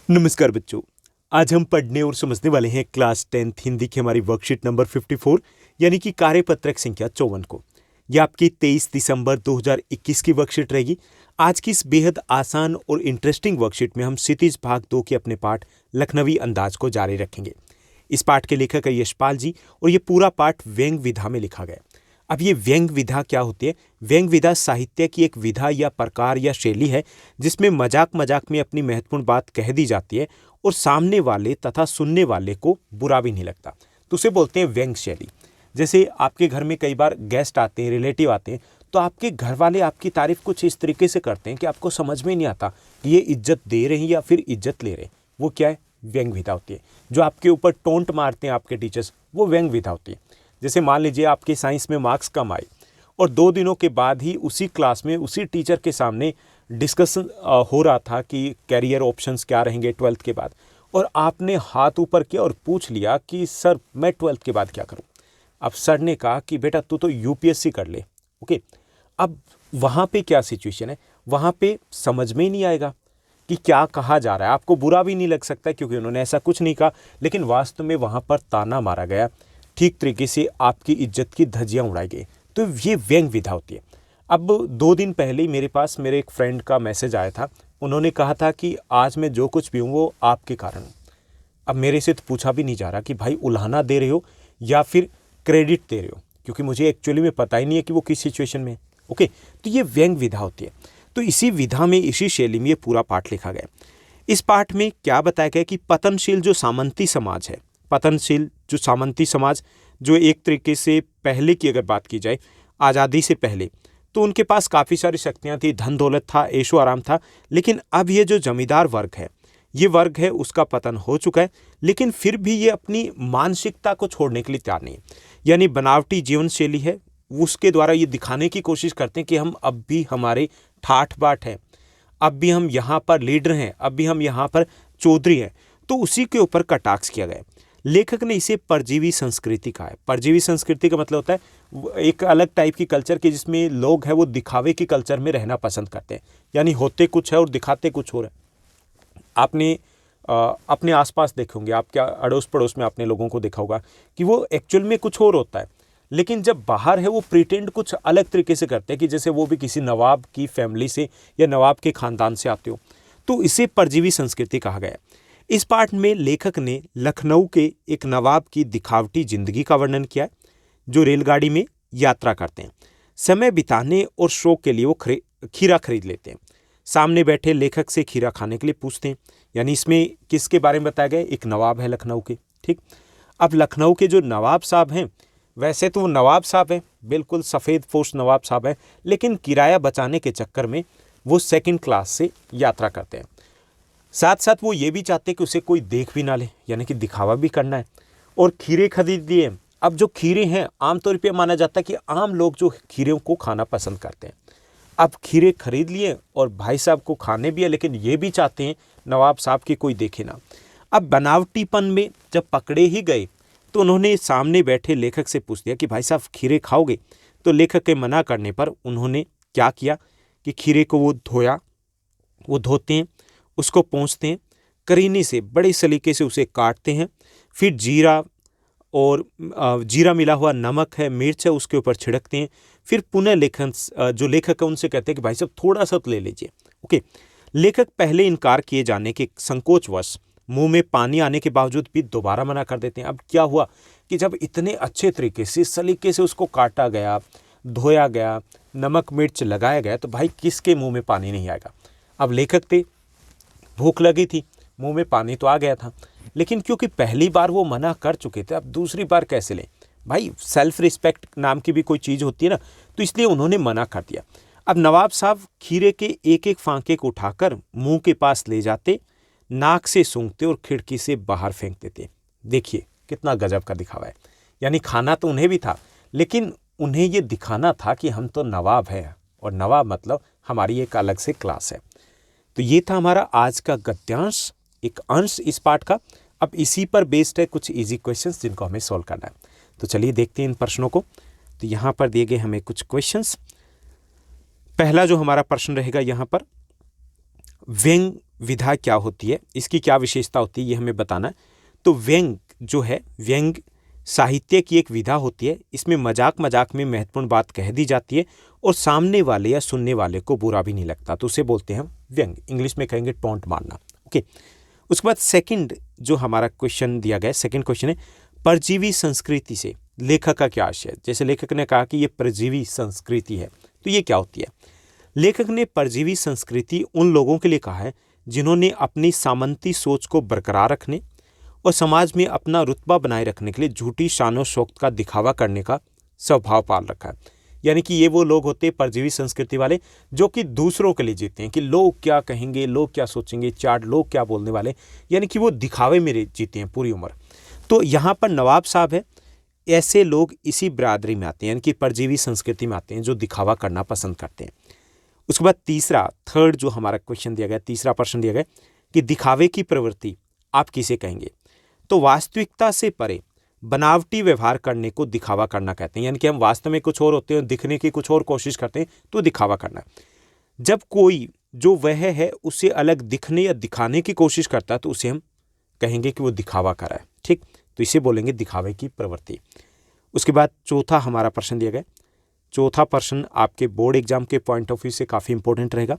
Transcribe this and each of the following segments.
नमस्कार बच्चों। आज हम पढ़ने और समझने वाले हैं क्लास 10th हिंदी की हमारी वर्कशीट नंबर 54 यानी कि कार्यपत्रक संख्या 54 को। यह आपकी 23 दिसंबर 2021 की वर्कशीट रहेगी। आज की इस बेहद आसान और इंटरेस्टिंग वर्कशीट में हम क्षितिज भाग 2 के अपने पाठ लखनवी अंदाज को जारी रखेंगे। इस पाठ के लेखक है यशपाल जी और ये पूरा पाठ व्यंग विधा में लिखा गया। अब ये व्यंग विधा क्या होती है? व्यंग विधा साहित्य की एक विधा या प्रकार या शैली है जिसमें मजाक मजाक में अपनी महत्वपूर्ण बात कह दी जाती है और सामने वाले तथा सुनने वाले को बुरा भी नहीं लगता, तो उसे बोलते हैं व्यंग शैली। जैसे आपके घर में कई बार गेस्ट आते हैं, रिलेटिव आते हैं, तो आपके घर वाले आपकी तारीफ कुछ इस तरीके से करते हैं कि आपको समझ में नहीं आता कि ये इज्जत दे रहे हैं या फिर इज्जत ले रहे हैं। वो क्या है? व्यंग विधा होती है। जो आपके ऊपर टोंट मारते हैं आपके टीचर्स, वो व्यंग विधा होती है। जैसे मान लीजिए आपके साइंस में मार्क्स कम आए और 2 दिनों के बाद ही उसी क्लास में उसी टीचर के सामने डिस्कशन हो रहा था कि कैरियर ऑप्शंस क्या रहेंगे 12th के बाद, और आपने हाथ ऊपर किया और पूछ लिया कि सर मैं 12th के बाद क्या करूं। अब सर ने कहा कि बेटा तू तो यूपीएससी कर ले। ओके, अब वहाँ पे क्या सिचुएशन है? वहाँ पे समझ में ही नहीं आएगा कि क्या कहा जा रहा है। आपको बुरा भी नहीं लग सकता क्योंकि उन्होंने ऐसा कुछ नहीं कहा, लेकिन वास्तव में वहाँ पर ताना मारा गया, ठीक तरीके से आपकी इज्जत की धज्जियां उड़ाई गई। तो ये व्यंग विधा होती है। अब 2 दिन पहले ही मेरे पास मेरे एक फ्रेंड का मैसेज आया था। उन्होंने कहा था कि आज मैं जो कुछ भी हूँ वो आपके कारण हूँ। अब मेरे से तो पूछा भी नहीं जा रहा कि भाई उल्हाना दे रहे हो या फिर क्रेडिट दे रहे हो, क्योंकि मुझे एक्चुअली में पता ही नहीं है कि वो किस सिचुएशन में है। ओके, तो ये व्यंग विधा होती है। तो इसी विधा में, इसी शैली में ये पूरा पाठ लिखा गया। इस पाठ में क्या बताया गया कि पतनशील जो सामंती समाज है, पतनशील जो सामंती समाज, जो एक तरीके से पहले की अगर बात की जाए आज़ादी से पहले, तो उनके पास काफ़ी सारी शक्तियाँ थी, धन दौलत था, ऐशो आराम था। लेकिन अब ये जो जमींदार वर्ग है, ये वर्ग है, उसका पतन हो चुका है। लेकिन फिर भी ये अपनी मानसिकता को छोड़ने के लिए तैयार नहीं है। यानी बनावटी जीवन शैली है, उसके द्वारा ये दिखाने की कोशिश करते हैं कि हम अब भी हमारे ठाठ बाट हैं, अब भी हम यहाँ पर लीडर हैं, अब भी हम यहाँ पर चौधरी हैं। तो उसी के ऊपर कटाक्ष किया गया। लेखक ने इसे परजीवी संस्कृति कहा है। परजीवी संस्कृति का मतलब होता है एक अलग टाइप की कल्चर की, जिसमें लोग हैं वो दिखावे की कल्चर में रहना पसंद करते हैं। यानी होते कुछ है और दिखाते कुछ और है। आपने अपने आसपास देखे होंगे, आपके अड़ोस पड़ोस में आपने लोगों को देखा होगा कि वो एक्चुअल में कुछ और होता है, लेकिन जब बाहर है वो प्रिटेंड कुछ अलग तरीके से करते हैं कि जैसे वो भी किसी नवाब की फैमिली से या नवाब के खानदान से आते हो। तो इसे परजीवी संस्कृति कहा गया है। इस पाठ में लेखक ने लखनऊ के एक नवाब की दिखावटी जिंदगी का वर्णन किया है, जो रेलगाड़ी में यात्रा करते हैं। समय बिताने और शौक के लिए वो खीरा खरीद लेते हैं। सामने बैठे लेखक से खीरा खाने के लिए पूछते हैं। यानी इसमें किसके बारे में बताया गया? एक नवाब है लखनऊ के। ठीक, अब लखनऊ के जो नवाब साहब हैं, वैसे तो वो नवाब साहब हैं, बिल्कुल सफ़ेद पोश नवाब साहब हैं, लेकिन किराया बचाने के चक्कर में वो 2nd क्लास से यात्रा करते हैं। साथ साथ वो ये भी चाहते हैं कि उसे कोई देख भी ना ले, यानी कि दिखावा भी करना है, और खीरे खरीद लिए। अब जो खीरे हैं, आमतौर पे माना जाता है कि आम लोग जो खीरों को खाना पसंद करते हैं। अब खीरे खरीद लिए और भाई साहब को खाने भी है, लेकिन ये भी चाहते हैं नवाब साहब की कोई देखे ना। अब बनावटीपन में जब पकड़े ही गए तो उन्होंने सामने बैठे लेखक से पूछ दिया कि भाई साहब खीरे खाओगे? तो लेखक के मना करने पर उन्होंने क्या किया कि खीरे को वो धोया, वो धोते हैं, उसको पोंछते हैं, करीने से बड़े सलीके से उसे काटते हैं, फिर जीरा और जीरा मिला हुआ नमक है, मिर्च है, उसके ऊपर छिड़कते हैं। फिर पुनः जो लेखक है उनसे कहते हैं कि भाई साहब थोड़ा सा तो ले लीजिए। ओके, लेखक पहले इनकार किए जाने के संकोचवश मुंह में पानी आने के बावजूद भी दोबारा मना कर देते हैं। अब क्या हुआ कि जब इतने अच्छे तरीके से सलीके से उसको काटा गया, धोया गया, नमक मिर्च लगाया गया, तो भाई किसके मुंह में पानी नहीं आएगा? अब लेखक थे, भूख लगी थी, मुंह में पानी तो आ गया था, लेकिन क्योंकि पहली बार वो मना कर चुके थे, अब दूसरी बार कैसे लें? भाई सेल्फ रिस्पेक्ट नाम की भी कोई चीज़ होती है ना, तो इसलिए उन्होंने मना कर दिया। अब नवाब साहब खीरे के एक एक फांके को उठाकर मुंह के पास ले जाते, नाक से सूंघते और खिड़की से बाहर फेंक देते। देखिए कितना गजब का दिखावा है। यानी खाना तो उन्हें भी था, लेकिन उन्हें ये दिखाना था कि हम तो नवाब हैं, और नवाब मतलब हमारी एक अलग से क्लास है। तो ये था हमारा आज का गद्यांश, एक अंश इस पाठ का। अब इसी पर बेस्ड है कुछ इजी क्वेश्चंस जिनको हमें सॉल्व करना है। तो चलिए देखते हैं इन प्रश्नों को। तो यहाँ पर दिए गए हमें कुछ क्वेश्चंस। पहला जो हमारा प्रश्न रहेगा यहाँ पर, व्यंग विधा क्या होती है, इसकी क्या विशेषता होती है, ये हमें बताना है। तो व्यंग जो है, व्यंग साहित्य की एक विधा होती है। इसमें मजाक मजाक में महत्वपूर्ण बात कह दी जाती है और सामने वाले या सुनने वाले को बुरा भी नहीं लगता, तो उसे बोलते हैं हम व्यंग। इंग्लिश में कहेंगे टोंट मारना। ओके, उसके बाद सेकंड जो हमारा क्वेश्चन दिया गया, सेकंड क्वेश्चन है परजीवी संस्कृति से लेखक का क्या आशय है। जैसे लेखक ने कहा कि ये परजीवी संस्कृति है, तो ये क्या होती है। लेखक ने परजीवी संस्कृति उन लोगों के लिए कहा है जिन्होंने अपनी सामंती सोच को बरकरार रखने और समाज में अपना रुतबा बनाए रखने के लिए झूठी शान शौकत का दिखावा करने का स्वभाव पाल रखा है। यानी कि ये वो लोग होते हैं परजीवी संस्कृति वाले, जो कि दूसरों के लिए जीते हैं कि लोग क्या कहेंगे, लोग क्या सोचेंगे, चार लोग क्या बोलने वाले, यानी कि वो दिखावे में जीते हैं पूरी उम्र। तो यहाँ पर नवाब साहब है, ऐसे लोग इसी बिरादरी में आते हैं, यानी कि परजीवी संस्कृति में आते हैं, जो दिखावा करना पसंद करते हैं। उसके बाद तीसरा, थर्ड जो हमारा क्वेश्चन दिया गया, तीसरा प्रश्न दिया गया कि दिखावे की प्रवृत्ति आप किसे कहेंगे। तो वास्तविकता से परे बनावटी व्यवहार करने को दिखावा करना कहते हैं, यानी कि हम वास्तव में कुछ और होते हैं, दिखने की कुछ और कोशिश करते हैं, तो दिखावा करना। जब कोई जो वह है उससे अलग दिखने या दिखाने की कोशिश करता है तो उसे हम कहेंगे कि वो दिखावा कर रहा है। ठीक, तो इसे बोलेंगे दिखावे की प्रवृत्ति। उसके बाद चौथा हमारा प्रश्न दिया गया, चौथा प्रश्न आपके बोर्ड एग्जाम के पॉइंट ऑफ व्यू से काफ़ी इंपॉर्टेंट रहेगा।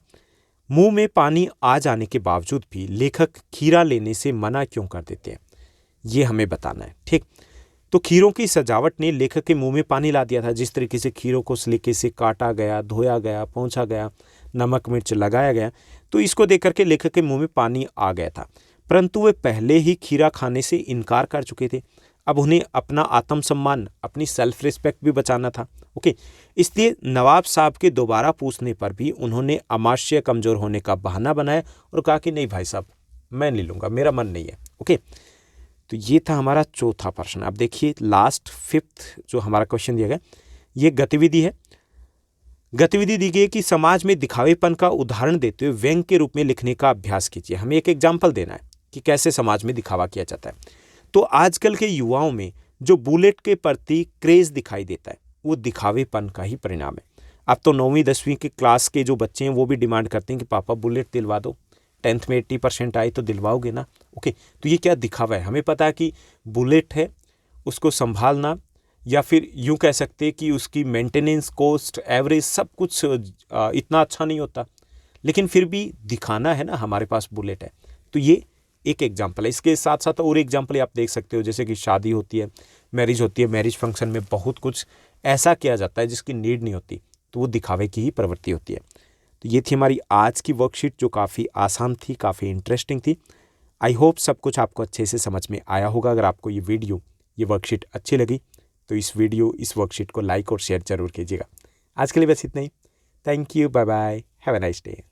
मुंह में पानी आ जाने के बावजूद भी लेखक खीरा लेने से मना क्यों कर देते हैं, ये हमें बताना है। ठीक, तो खीरों की सजावट ने लेखक के मुंह में पानी ला दिया था। जिस तरीके से खीरों को सलीके से काटा गया, धोया गया, पोंछा गया, नमक मिर्च लगाया गया, तो इसको देख करके लेखक के मुंह में पानी आ गया था। परंतु वे पहले ही खीरा खाने से इनकार कर चुके थे। अब उन्हें अपना आत्मसम्मान, अपनी सेल्फ रिस्पेक्ट भी बचाना था। ओके, इसलिए नवाब साहब के दोबारा पूछने पर भी उन्होंने आमाशय कमजोर होने का बहाना बनाया और कहा कि नहीं भाई साहब, मैं नहीं लूँगा, मेरा मन नहीं है। ओके, तो ये था हमारा चौथा प्रश्न। अब देखिए लास्ट फिफ्थ जो हमारा क्वेश्चन दिया गया, ये गतिविधि है। गतिविधि दी गई कि समाज में दिखावेपन का उदाहरण देते हुए व्यंग के रूप में लिखने का अभ्यास कीजिए। हमें एक एग्जाम्पल देना है कि कैसे समाज में दिखावा किया जाता है। तो आजकल के युवाओं में जो बुलेट के प्रति क्रेज दिखाई देता है, वो दिखावेपन का ही परिणाम है। अब तो 9वीं 10वीं के क्लास के जो बच्चे हैं वो भी डिमांड करते हैं कि पापा बुलेट दिलवा दो, 10th में 80% आए तो दिलवाओगे ना। ओके, तो ये क्या दिखावा है। हमें पता है कि बुलेट है, उसको संभालना या फिर यूँ कह सकते हैं कि उसकी मेंटेनेंस कॉस्ट, एवरेज, सब कुछ इतना अच्छा नहीं होता, लेकिन फिर भी दिखाना है ना, हमारे पास बुलेट है। तो ये एक एग्जाम्पल है। इसके साथ साथ और एग्जाम्पल आप देख सकते हो, जैसे कि शादी होती है, मैरिज होती है, मैरिज फंक्शन में बहुत कुछ ऐसा किया जाता है जिसकी नीड नहीं होती, तो वो दिखावे की ही प्रवृत्ति होती है। तो ये थी हमारी आज की वर्कशीट, जो काफ़ी आसान थी, काफ़ी इंटरेस्टिंग थी। आई होप सब कुछ आपको अच्छे से समझ में आया होगा। अगर आपको ये वीडियो, ये वर्कशीट अच्छी लगी तो इस वर्कशीट को लाइक और शेयर जरूर कीजिएगा। आज के लिए बस इतना ही। Thank you, bye bye, have a nice day.